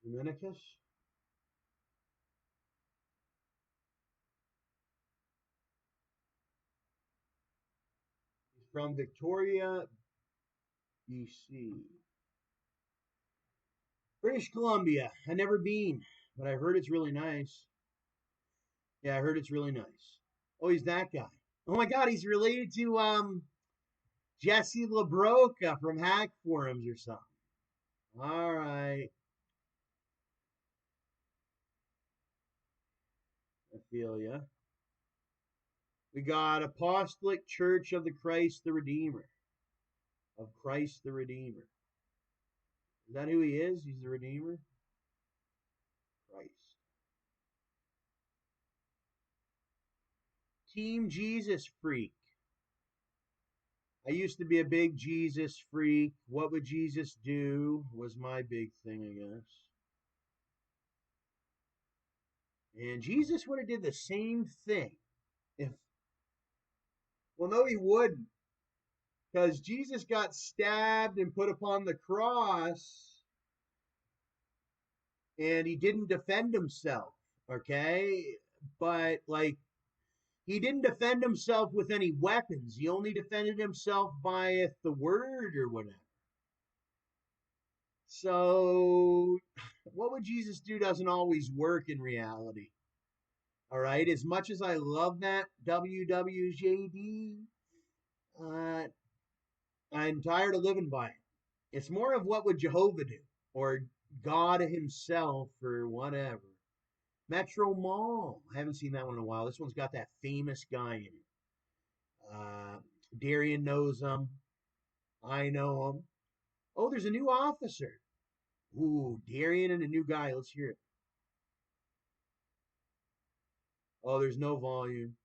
Dominicus. He's from Victoria, BC. British Columbia. I never been, but I heard it's really nice. Yeah, I heard it's really nice. Oh, he's that guy. Oh my God, he's related to Jesse Labrocca from Hack Forums or something. All right, I feel ya. We got Apostolic Church of the Christ the Redeemer. Of Christ the Redeemer. Is that who he is? He's the Redeemer? Christ. Team Jesus Freak. I used to be a big Jesus freak. What would Jesus do was my big thing, I guess. And Jesus would have did the same thing. If Well, no, he wouldn't. Because Jesus got stabbed and put upon the cross and he didn't defend himself. Okay? But like he didn't defend himself with any weapons. He only defended himself by the word or whatever. So, what would Jesus do doesn't always work in reality. All right. As much as I love that WWJD, I'm tired of living by it. It's more of what would Jehovah do or God himself or whatever. Metro Mall. I haven't seen that one in a while. This one's got that famous guy in it. Darian knows him. I know him. Oh, there's a new officer. Ooh, Darian and a new guy. Let's hear it. Oh, there's no volume.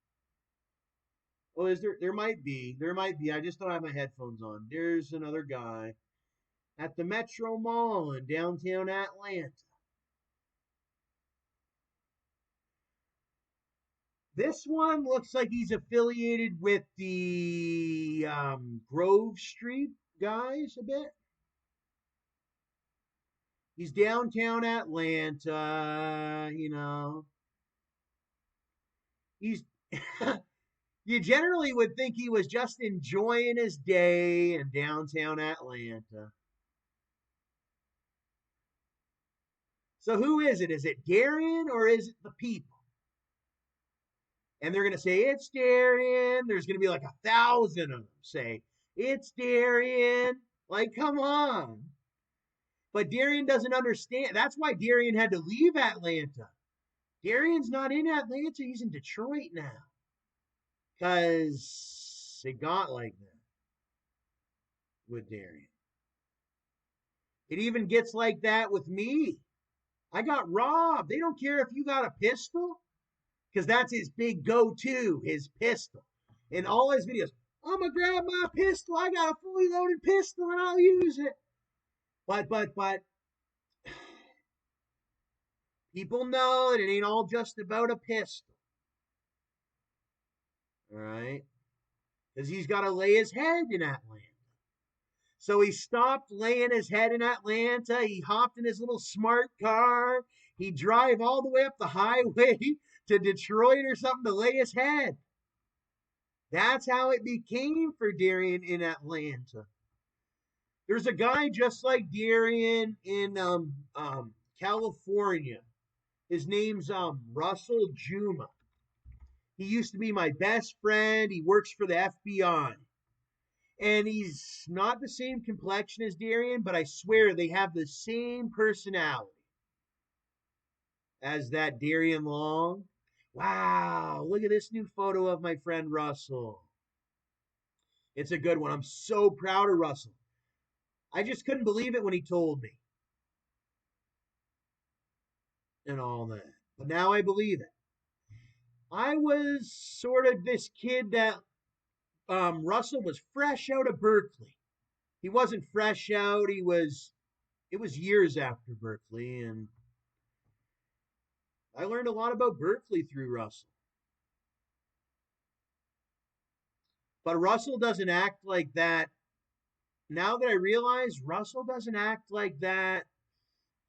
Oh, is there? There might be. There might be. I just don't have my headphones on. There's another guy at the Metro Mall in downtown Atlanta. This one looks like he's affiliated with the Grove Street guys a bit. He's downtown Atlanta, you know. He's You generally would think he was just enjoying his day in downtown Atlanta. So who is it? Is it Darian or is it the people? And they're going to say, it's Darian. There's going to be like 1,000 of them say, it's Darian. Like, come on. But Darian doesn't understand. That's why Darian had to leave Atlanta. Darian's not in Atlanta. He's in Detroit now. Because it got like that with Darian. It even gets like that with me. I got robbed. They don't care if you got a pistol. Because that's his big go-to, his pistol. In all his videos, I'm going to grab my pistol. I got a fully loaded pistol and I'll use it. But, people know that it ain't all just about a pistol. All right? Because he's got to lay his head in Atlanta. So he stopped laying his head in Atlanta. He hopped in his little smart car. He'd drive all the way up the highway to Detroit or something to lay his head. That's how it became for Darian in Atlanta. There's a guy just like Darian in California. His name's Russel Juma. He used to be my best friend. He works for the FBI. And he's not the same complexion as Darian, but I swear they have the same personality as that Darian Long. Wow, look at this new photo of my friend Russell. It's a good one. I'm so proud of Russell. I just couldn't believe it when he told me and all that. But now I believe it. I was sort of this kid that Russell was fresh out of Berkeley. He wasn't fresh out. It was years after Berkeley. And I learned a lot about Berkeley through Russell. But Russell doesn't act like that. Now that I realize Russell doesn't act like that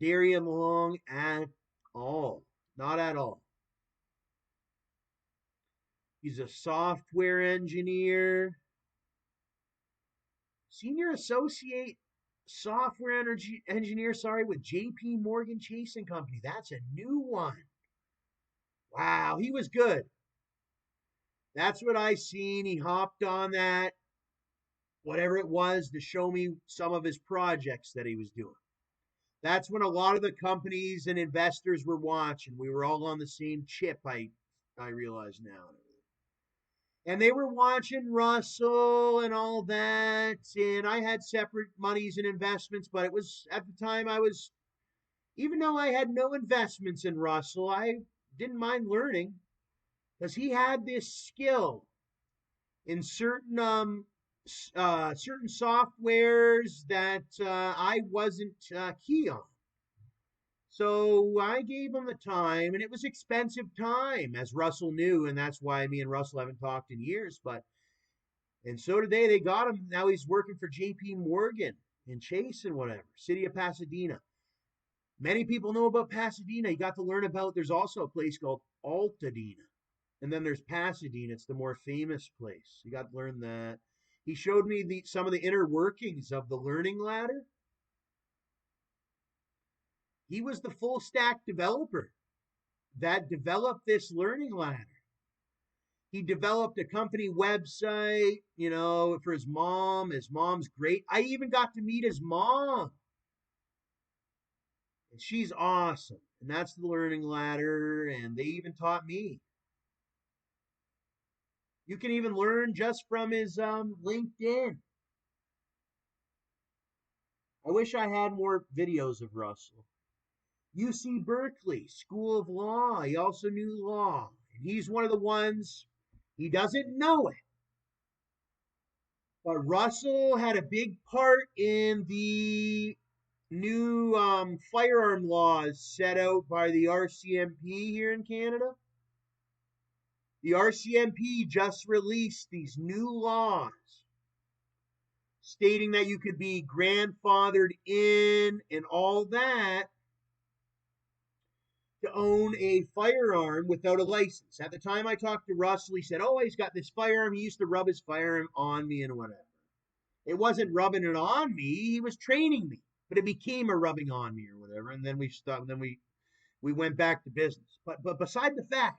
steer him along at all. Not at all. He's a software engineer, senior associate software engineer, with JP Morgan Chase and Company. That's a new one. Wow, he was good. That's what I seen. He hopped on that, whatever it was, to show me some of his projects that he was doing. That's when a lot of the companies and investors were watching. We were all on the same chip, I realize now. And they were watching Russell and all that. And I had separate monies and investments, but it was at the time even though I had no investments in Russell, I didn't mind learning because he had this skill in certain softwares that I wasn't key on. So I gave him the time, and it was expensive time, as Russell knew, and that's why me and Russell haven't talked in years. And so today they got him. Now he's working for J.P. Morgan and Chase and whatever, city of Pasadena. Many people know about Pasadena. You got to learn about. There's also a place called Altadena, and then there's Pasadena. It's the more famous place. You got to learn that. He showed me some of the inner workings of the learning ladder. He was the full stack developer that developed this learning ladder. He developed a company website, for his mom. His mom's great. I even got to meet his mom. And she's awesome. And that's the learning ladder. And they even taught me. You can even learn just from his LinkedIn. I wish I had more videos of Russell. UC Berkeley, School of Law. He also knew law. And he's one of the ones, he doesn't know it. But Russell had a big part in the new firearm laws set out by the RCMP here in Canada. The RCMP just released these new laws stating that you could be grandfathered in and all that to own a firearm without a license. At the time I talked to Russell, he said, oh, he's got this firearm. He used to rub his firearm on me and whatever. It wasn't rubbing it on me. He was training me, but it became a rubbing on me or whatever. And then we stopped. Then we went back to business. But beside the fact,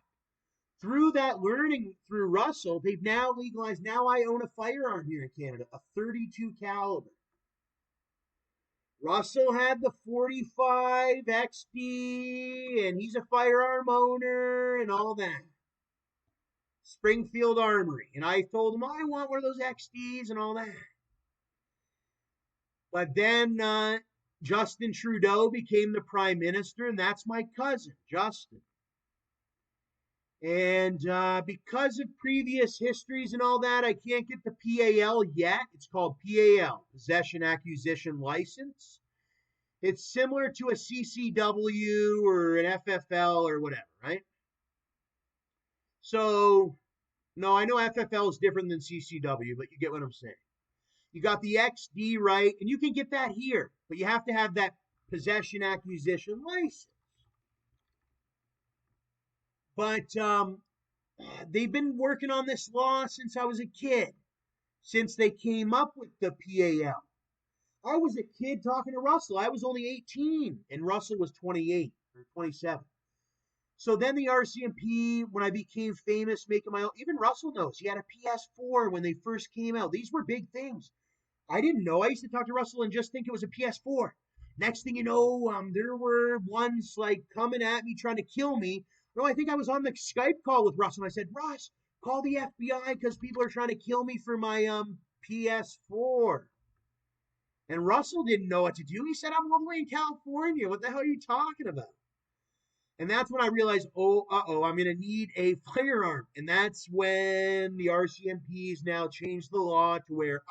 through that learning through Russell, they've now legalized. Now I own a firearm here in Canada, a 32 caliber. Russell had the 45 XD, and he's a firearm owner and all that. Springfield Armory. And I told him, I want one of those XDs and all that. But then Justin Trudeau became the prime minister, and that's my cousin, Justin. And because of previous histories and all that, I can't get the PAL yet. It's called PAL, Possession Acquisition License. It's similar to a CCW or an FFL or whatever, right? So, no, I know FFL is different than CCW, but you get what I'm saying. You got the XD, right? And you can get that here, but you have to have that possession acquisition license. But they've been working on this law since I was a kid, since they came up with the PAL. I was a kid talking to Russell. I was only 18, and Russell was 28 or 27. So then the RCMP, when I became famous, making my own, even Russell knows, he had a PS4 when they first came out. These were big things. I didn't know. I used to talk to Russell and just think it was a PS4. Next thing you know, there were ones like coming at me, trying to kill me. No, I think I was on the Skype call with Russell. And I said, Russ, call the FBI because people are trying to kill me for my PS4. And Russell didn't know what to do. He said, I'm all the way in California. What the hell are you talking about? And that's when I realized, I'm going to need a firearm. And that's when the RCMP's now changed the law to where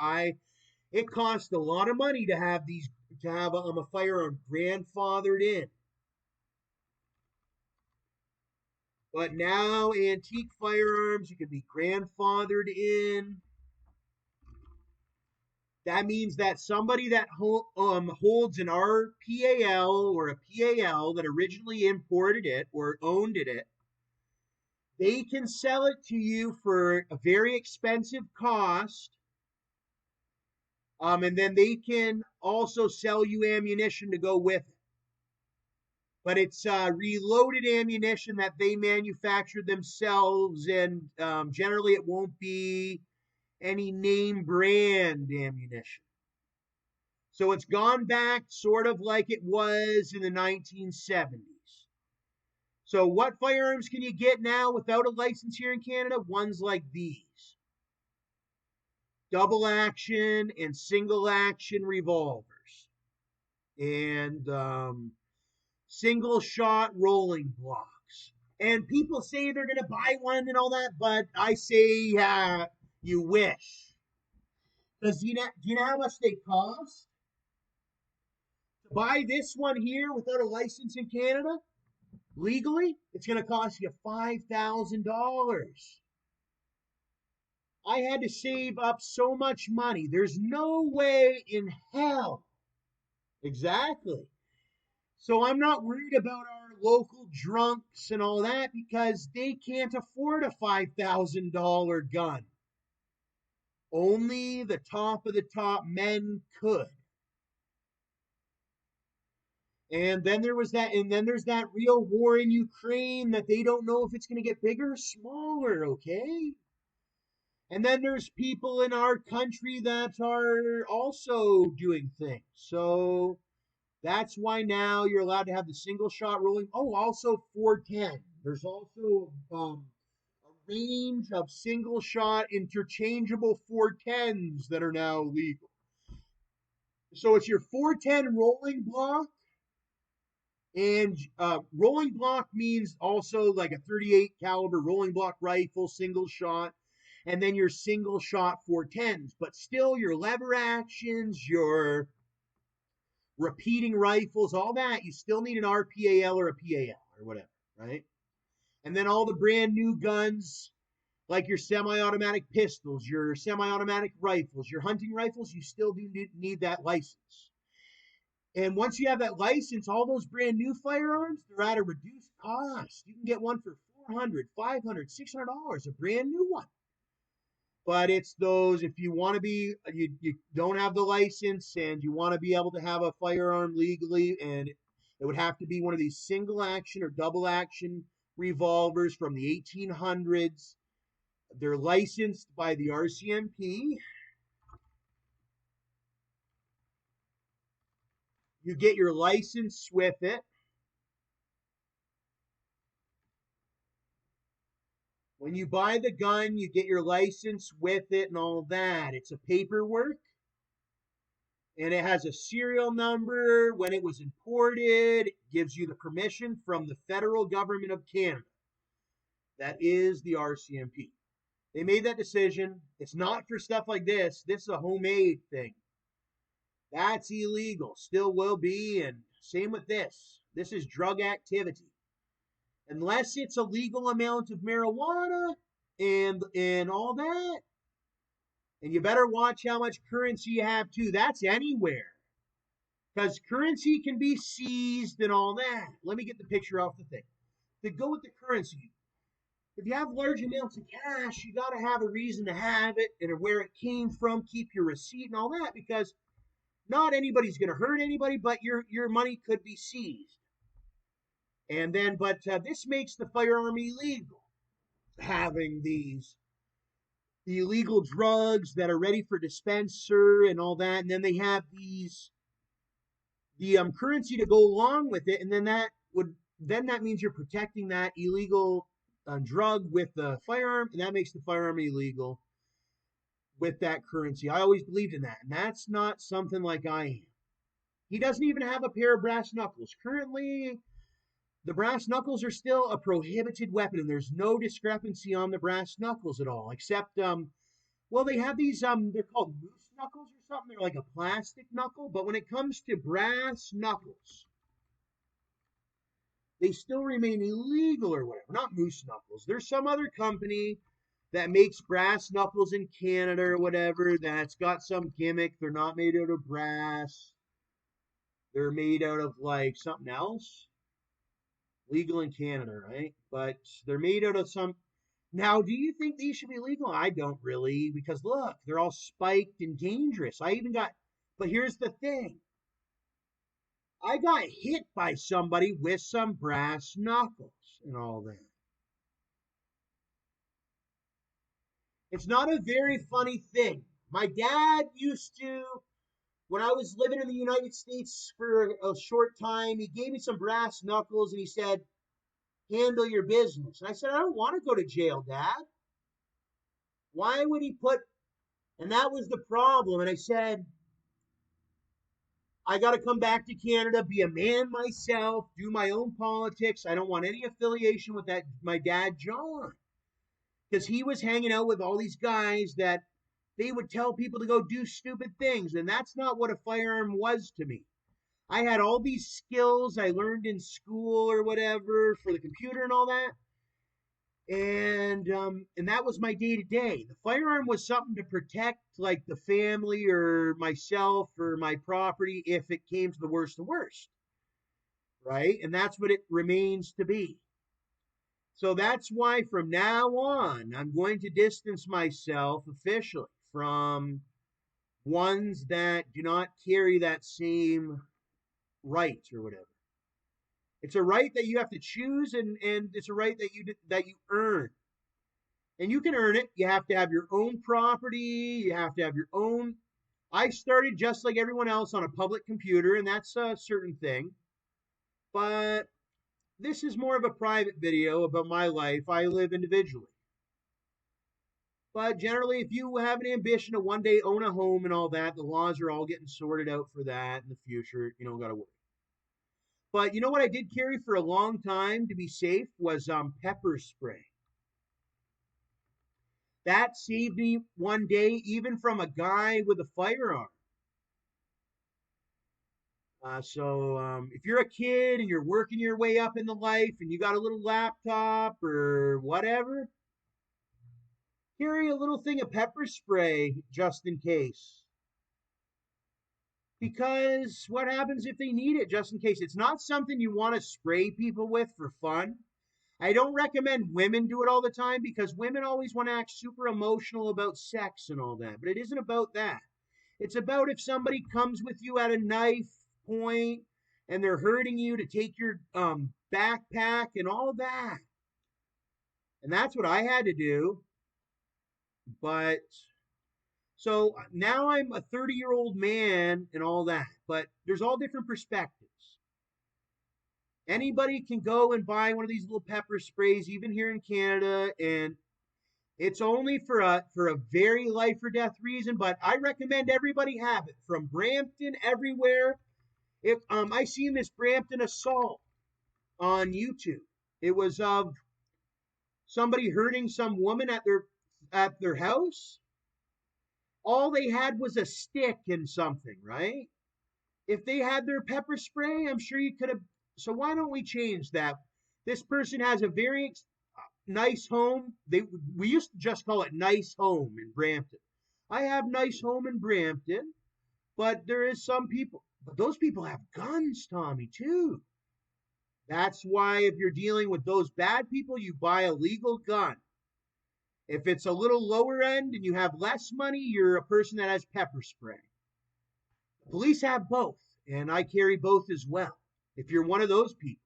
it costs a lot of money to have a firearm grandfathered in. But now antique firearms, you can be grandfathered in. That means that somebody that holds an RPAL or a PAL that originally imported it or owned it, they can sell it to you for a very expensive cost. And then they can also sell you ammunition to go with it. But it's reloaded ammunition that they manufactured themselves, and generally it won't be any name brand ammunition. So it's gone back sort of like it was in the 1970s. So what firearms can you get now without a license here in Canada? Ones like these. Double action and single action revolvers. And single shot rolling blocks. And people say they're going to buy one and all that, but I say you wish. Because do you know how much they cost? To buy this one here without a license in Canada, legally, it's going to cost you $5,000. I had to save up so much money. There's no way in hell. Exactly. So I'm not worried about our local drunks and all that because they can't afford a $5,000 gun. Only the top of the top men could. And then there's that real war in Ukraine that they don't know if it's going to get bigger or smaller, okay? And then there's people in our country that are also doing things. So that's why now you're allowed to have the single shot rolling. Oh, also 410. There's also a range of single shot interchangeable 410s that are now legal. So it's your 410 rolling block. And rolling block means also like a 38 caliber rolling block rifle, single shot, and then your single shot 410s. But still, your lever actions, your repeating rifles, all that, you still need an RPAL or a PAL or whatever, right? And then all the brand new guns, like your semi-automatic pistols, your semi-automatic rifles, your hunting rifles, you still do need that license. And once you have that license, all those brand new firearms, they're at a reduced cost. You can get one for $400, $500, $600, a brand new one. But it's those, if you want to be, you don't have the license and you want to be able to have a firearm legally, and it would have to be one of these single action or double action revolvers from the 1800s. They're licensed by the RCMP. You get your license with it. When you buy the gun, you get your license with it and all that. It's a paperwork. And it has a serial number. When it was imported, it gives you the permission from the federal government of Canada. That is the RCMP. They made that decision. It's not for stuff like this. This is a homemade thing. That's illegal. Still will be. And same with this. This is drug activity. Unless it's a legal amount of marijuana and all that. And you better watch how much currency you have too. That's anywhere. Because currency can be seized and all that. Let me get the picture off the thing. To go with the currency, if you have large amounts of cash, you got to have a reason to have it and where it came from, keep your receipt and all that, because not anybody's going to hurt anybody, but your money could be seized. And then, but this makes the firearm illegal, having these illegal drugs that are ready for dispenser and all that, and then they have the currency to go along with it, and then that means you're protecting that illegal drug with the firearm, and that makes the firearm illegal with that currency. I always believed in that, and that's not something like I am. He doesn't even have a pair of brass knuckles. Currently, the brass knuckles are still a prohibited weapon, and there's no discrepancy on the brass knuckles at all, except, well, they have these, they're called moose knuckles or something. They're like a plastic knuckle, but when it comes to brass knuckles, they still remain illegal or whatever. Not moose knuckles. There's some other company that makes brass knuckles in Canada or whatever, that's got some gimmick. They're not made out of brass. They're made out of like something else. Legal in Canada, right? But they're made out of some. Now, do you think these should be legal? I don't really, because look, they're all spiked and dangerous. I even got, but here's the thing, I got hit by somebody with some brass knuckles and all that. It's not a very funny thing. My dad used to, when I was living in the United States for a short time, he gave me some brass knuckles and he said, handle your business. And I said, I don't want to go to jail, Dad. Why would he put, and that was the problem. And I said, I got to come back to Canada, be a man myself, do my own politics. I don't want any affiliation with that, my dad, John, because he was hanging out with all these guys that they would tell people to go do stupid things. And that's not what a firearm was to me. I had all these skills I learned in school or whatever for the computer and all that. And that was my day to day. The firearm was something to protect like the family or myself or my property if it came to the worst, right? And that's what it remains to be. So that's why from now on, I'm going to distance myself officially from ones that do not carry that same right or whatever. It's a right that you have to choose, and it's a right that you earn. And you can earn it. You have to have your own property. You have to have your own. I started just like everyone else on a public computer, and that's a certain thing. But this is more of a private video about my life. I live individually. But generally, if you have an ambition to one day own a home and all that, the laws are all getting sorted out for that in the future. You don't got to worry. But you know what I did carry for a long time to be safe was pepper spray. That saved me one day, even from a guy with a firearm. So if you're a kid and you're working your way up in the life and you got a little laptop or whatever, carry a little thing of pepper spray just in case. Because what happens if they need it just in case? It's not something you want to spray people with for fun. I don't recommend women do it all the time because women always want to act super emotional about sex and all that. But it isn't about that. It's about if somebody comes with you at a knife point and they're hurting you to take your backpack and all that. And that's what I had to do. But so now I'm a 30-year-old man and all that. But there's all different perspectives. Anybody can go and buy one of these little pepper sprays, even here in Canada, and it's only for a very life or death reason. But I recommend everybody have it from Brampton everywhere. If I seen this Brampton assault on YouTube. It was of somebody hurting some woman at their house. All they had was a stick and something, right? If they had their pepper spray, I'm sure you could have. So why don't we change that? This person has a very nice home. We used to just call it nice home in Brampton. I have nice home in Brampton, but there is some people. But those people have guns, Tommy, too. That's why if you're dealing with those bad people, you buy a legal gun. If it's a little lower end and you have less money, you're a person that has pepper spray. Police have both, and I carry both as well, if you're one of those people.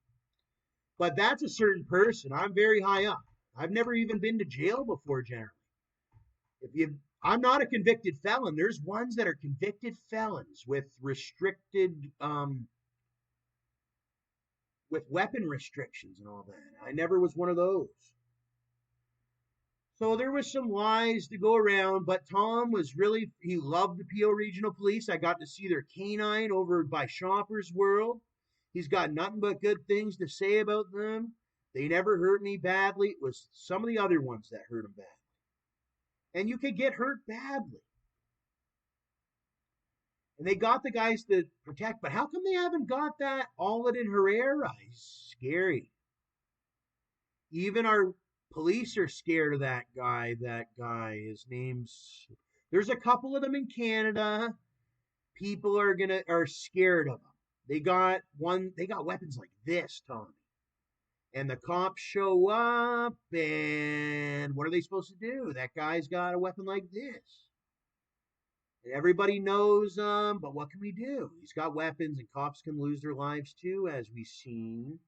But that's a certain person. I'm very high up. I've never even been to jail before, generally. I'm not a convicted felon. There's ones that are convicted felons with restricted, with weapon restrictions and all that. I never was one of those. So there was some lies to go around, but Tom was really, he loved the Peel Regional Police. I got to see their canine over by Shoppers World. He's got nothing but good things to say about them. They never hurt me badly. It was some of the other ones that hurt him badly. And you could get hurt badly. And they got the guys to protect, but how come they haven't got that all in Herrera? He's scary. Even our Police are scared of that guy. His name's. There's a couple of them in Canada. People are scared of them. They got weapons like this, Tommy. And the cops show up, and what are they supposed to do? That guy's got a weapon like this. And everybody knows him, but what can we do? He's got weapons, and cops can lose their lives too, as we've seen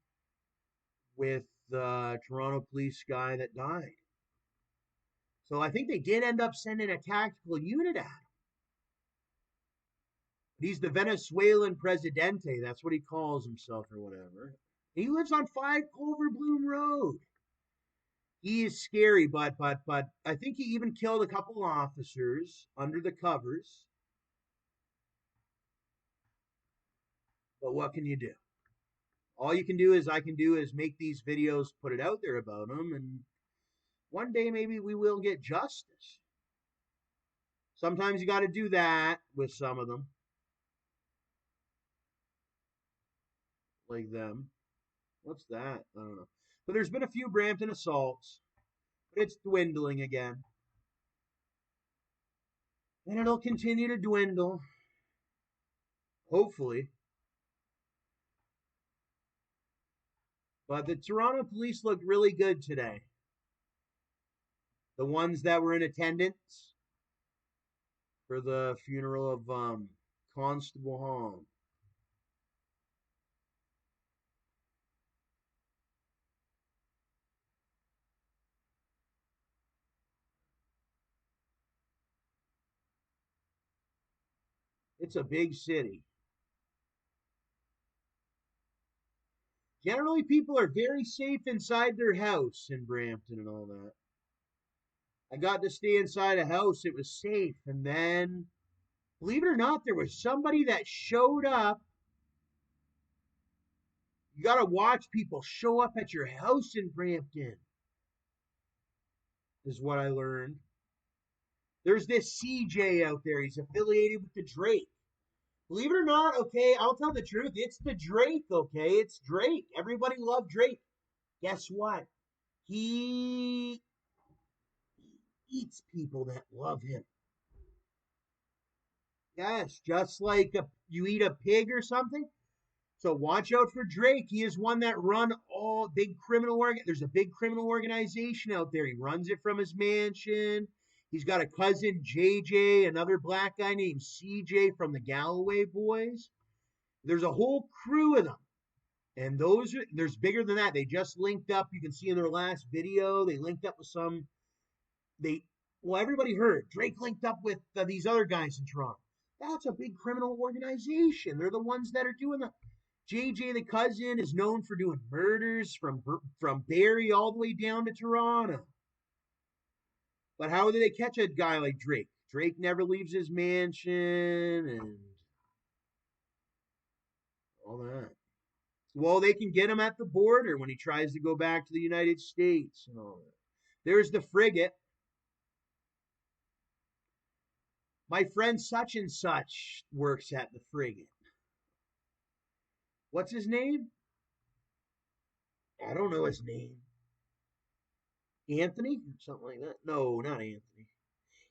with the Toronto police guy that died. So I think they did end up sending a tactical unit at him. He's the Venezuelan Presidente. That's what he calls himself or whatever. He lives on 5 Clover Bloom Road. He is scary, but I think he even killed a couple officers under the covers. But what can you do? All you can do is I can do is make these videos, put it out there about him, and one day maybe we will get justice. Sometimes you got to do that with some of them, like them. What's that? I don't know. But there's been a few Brampton assaults, but it's dwindling again. And it'll continue to dwindle, hopefully. But the Toronto police looked really good today. The ones that were in attendance for the funeral of Constable Hong. It's a big city. Generally, people are very safe inside their house in Brampton and all that. I got to stay inside a house. It was safe. And then, believe it or not, there was somebody that showed up. You got to watch people show up at your house in Brampton, is what I learned. There's this CJ out there. He's affiliated with the Drake. Believe it or not, okay, I'll tell the truth. It's the Drake, okay? It's Drake. Everybody loved Drake. Guess what? He eats people that love him. Yes, just like you eat a pig or something. So watch out for Drake. He is one that run all big criminal There's a big criminal organization out there. He runs it from his mansion. He's got a cousin, JJ, another black guy named CJ from the Galloway Boys. There's a whole crew of them. And there's bigger than that. They just linked up. You can see in their last video, they linked up with everybody heard Drake linked up with these other guys in Toronto. That's a big criminal organization. They're the ones that are doing the. JJ the cousin is known for doing murders from Barrie all the way down to Toronto. But how do they catch a guy like Drake? Drake never leaves his mansion and all that. Well, they can get him at the border when he tries to go back to the United States and all that. There's the frigate. My friend such and such works at the frigate. What's his name? I don't know his name. Anthony? Something like that. No, not Anthony.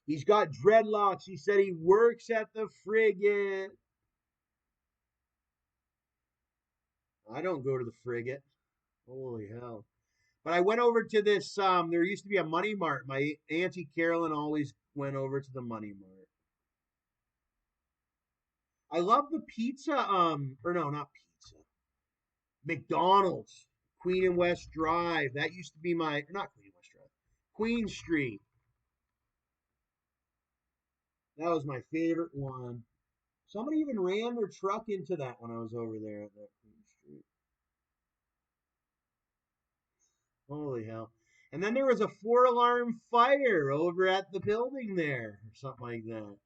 He's got dreadlocks. He said he works at the frigate. I don't go to the frigate. Holy hell. But I went over to this, there used to be a Money Mart. My Auntie Carolyn always went over to the Money Mart. I love the pizza, or no, not pizza. McDonald's, Queen and West Drive. That used to be not Queen and West Drive, Queen Street. That was my favorite one. Somebody even ran their truck into that when I was over there at that Queen Street. Holy hell. And then there was a 4-alarm fire over at the building there, or something like that.